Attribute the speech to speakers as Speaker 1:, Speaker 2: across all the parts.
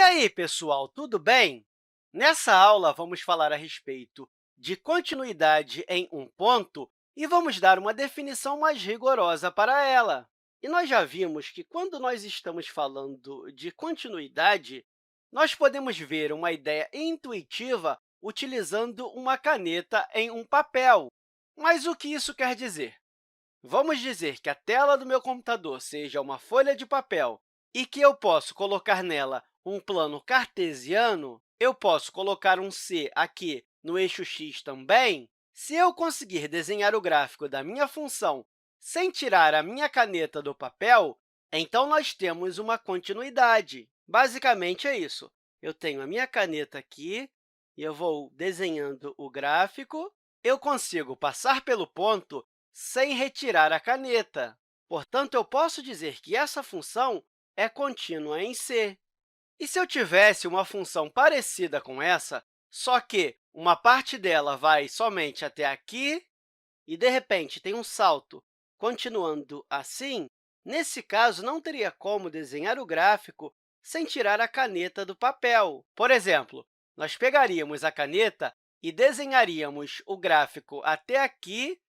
Speaker 1: aí, pessoal, tudo bem? Nessa aula, vamos falar a respeito de continuidade em um ponto e vamos dar uma definição mais rigorosa para ela. E nós já vimos que, quando nós estamos falando de continuidade, nós podemos ver uma ideia intuitiva utilizando uma caneta em um papel. Mas o que isso quer dizer? Vamos dizer que a tela do meu computador seja uma folha de papel e que eu posso colocar nela um plano cartesiano. Eu posso colocar um C aqui no eixo x também. Se eu conseguir desenhar o gráfico da minha função sem tirar a minha caneta do papel, então nós temos uma continuidade. Basicamente, é isso. Eu tenho a minha caneta aqui e eu vou desenhando o gráfico. Eu consigo passar pelo ponto sem retirar a caneta. Portanto, eu posso dizer que essa função é contínua em C. E se eu tivesse uma função parecida com essa, só que uma parte dela vai somente até aqui e, de repente, tem um salto continuando assim, nesse caso, não teria como desenhar o gráfico sem tirar a caneta do papel. Por exemplo, nós pegaríamos a caneta e desenharíamos o gráfico até aqui,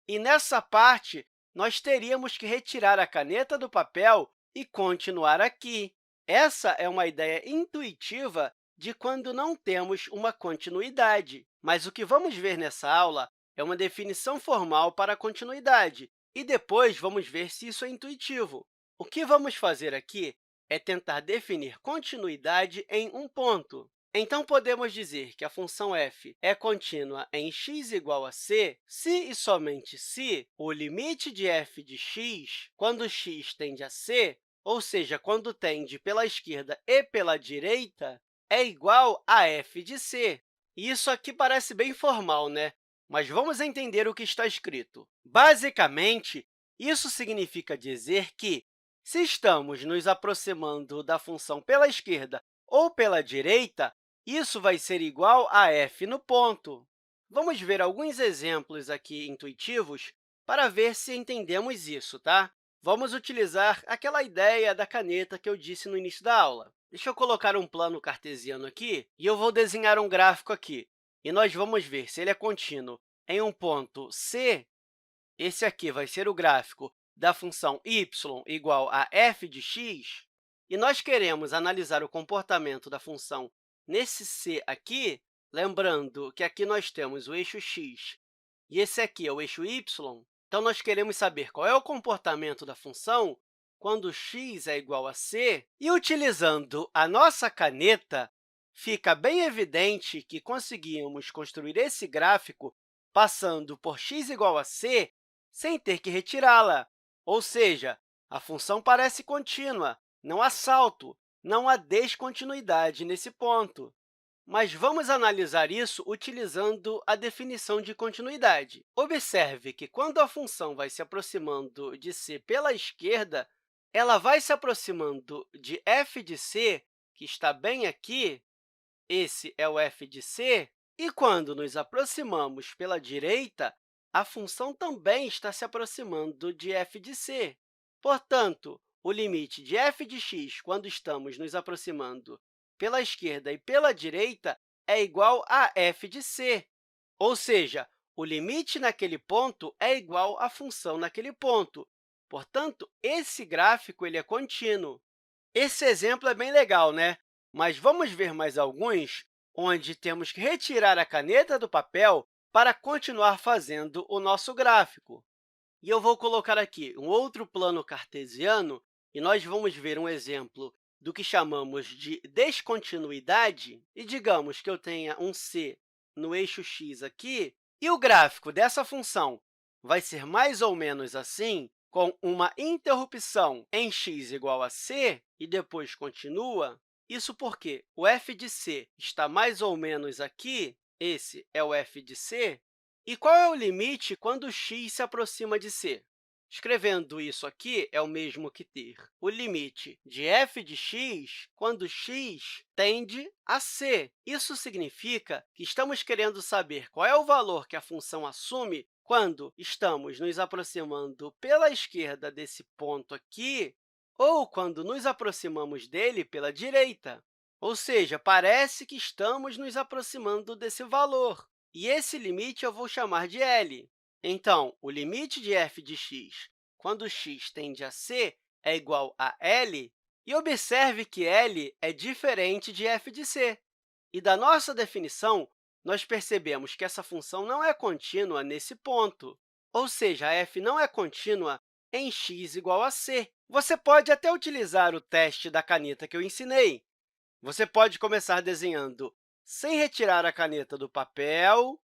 Speaker 1: e, nessa parte, nós teríamos que retirar a caneta do papel e continuar aqui. Essa é uma ideia intuitiva de quando não temos uma continuidade. Mas o que vamos ver nessa aula é uma definição formal para a continuidade, e depois vamos ver se isso é intuitivo. O que vamos fazer aqui é tentar definir continuidade em um ponto. Então, podemos dizer que a função f é contínua em x igual a c se e somente se o limite de f de x, quando x tende a c, ou seja, quando tende pela esquerda e pela direita, é igual a f de c. E isso aqui parece bem formal, né? Mas vamos entender o que está escrito. Basicamente, isso significa dizer que, se estamos nos aproximando da função pela esquerda ou pela direita, isso vai ser igual a f no ponto. Vamos ver alguns exemplos aqui intuitivos para ver se entendemos isso, tá? Vamos utilizar aquela ideia da caneta que eu disse no início da aula. Deixa eu colocar um plano cartesiano aqui e eu vou desenhar um gráfico aqui. E nós vamos ver se ele é contínuo em um ponto C. Esse aqui vai ser o gráfico da função y igual a f de x. E nós queremos analisar o comportamento da função nesse C aqui, lembrando que aqui nós temos o eixo x e esse aqui é o eixo y. Então, nós queremos saber qual é o comportamento da função quando x é igual a c. E, utilizando a nossa caneta, fica bem evidente que conseguimos construir esse gráfico passando por x igual a c sem ter que retirá-la. Ou seja, a função parece contínua, não há salto, não há descontinuidade nesse ponto. Mas vamos analisar isso utilizando a definição de continuidade. Observe que, quando a função vai se aproximando de c pela esquerda, ela vai se aproximando de f de c, que está bem aqui. Esse é o f de c. E, quando nos aproximamos pela direita, a função também está se aproximando de f de c. Portanto, o limite de f de x, quando estamos nos aproximando pela esquerda e pela direita, é igual a f de c. Ou seja, o limite naquele ponto é igual à função naquele ponto. Portanto, esse gráfico ele é contínuo. Esse exemplo é bem legal, né? Mas vamos ver mais alguns onde temos que retirar a caneta do papel para continuar fazendo o nosso gráfico. E eu vou colocar aqui um outro plano cartesiano e nós vamos ver um exemplo do que chamamos de descontinuidade. E digamos que eu tenha um c no eixo x aqui, e o gráfico dessa função vai ser mais ou menos assim, com uma interrupção em x igual a c e depois continua. Isso porque o f de c está mais ou menos aqui, esse é o f de c. E qual é o limite quando x se aproxima de c? Escrevendo isso aqui, é o mesmo que ter o limite de f de x quando x tende a c. Isso significa que estamos querendo saber qual é o valor que a função assume quando estamos nos aproximando pela esquerda desse ponto aqui ou quando nos aproximamos dele pela direita. ou seja, parece que estamos nos aproximando desse valor. E esse limite eu vou chamar de L. Então, o limite de f de x, quando x tende a c, é igual a L. E observe que L é diferente de f de c. E da nossa definição, nós percebemos que essa função não é contínua nesse ponto, ou seja, a f não é contínua em x igual a c. Você pode até utilizar o teste da caneta que eu ensinei. Você pode começar desenhando sem retirar a caneta do papel,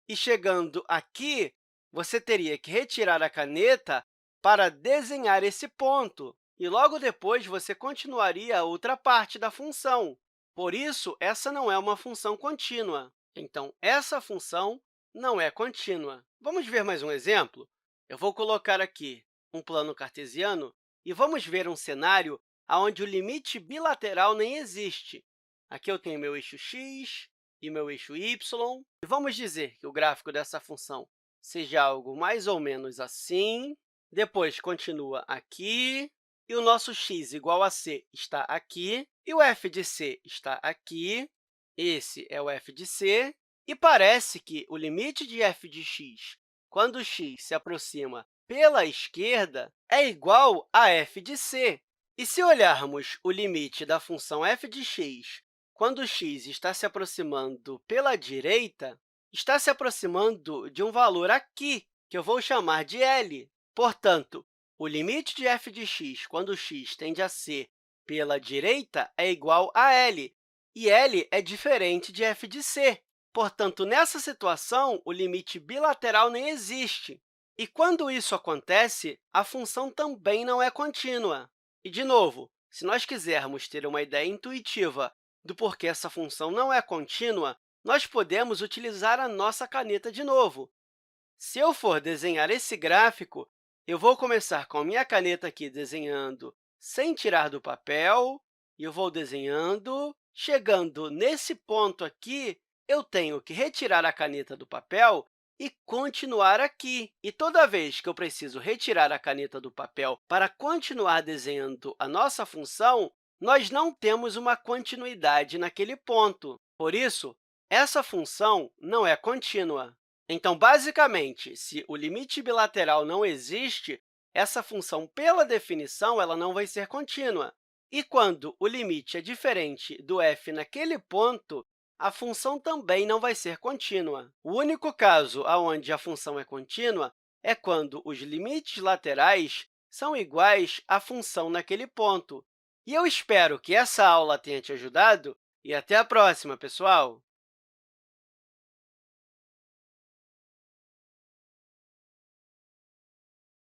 Speaker 1: e chegando aqui, você teria que retirar a caneta para desenhar esse ponto, e logo depois você continuaria a outra parte da função. Por isso, essa não é uma função contínua. Então, essa função não é contínua. Vamos ver mais um exemplo? Eu vou colocar aqui um plano cartesiano e vamos ver um cenário onde o limite bilateral nem existe. Aqui eu tenho meu eixo x e meu eixo y, e vamos dizer que o gráfico dessa função seja algo mais ou menos assim. Depois, continua aqui, e o nosso x igual a c está aqui, e o f de c está aqui. Esse é o f de c, e parece que o limite de f de x, quando x se aproxima pela esquerda, é igual a f de c. E se olharmos o limite da função f de x, quando x está se aproximando pela direita, está se aproximando de um valor aqui, que eu vou chamar de L. Portanto, o limite de f de x, quando x tende a c pela direita, é igual a L, e L é diferente de f de c. Portanto, nessa situação, o limite bilateral nem existe. E quando isso acontece, a função também não é contínua. E, de novo, se nós quisermos ter uma ideia intuitiva do porquê essa função não é contínua, nós podemos utilizar a nossa caneta de novo. Se eu for desenhar esse gráfico, eu vou começar com a minha caneta aqui desenhando sem tirar do papel, e eu vou desenhando. Chegando nesse ponto aqui, eu tenho que retirar a caneta do papel e continuar aqui. E toda vez que eu preciso retirar a caneta do papel para continuar desenhando a nossa função, nós não temos uma continuidade naquele ponto. Por isso, essa função não é contínua. Então, basicamente, se o limite bilateral não existe, essa função, pela definição, ela não vai ser contínua. E quando o limite é diferente do f naquele ponto, a função também não vai ser contínua. O único caso onde a função é contínua é quando os limites laterais são iguais à função naquele ponto. E eu espero que essa aula tenha te ajudado, e até a próxima, pessoal!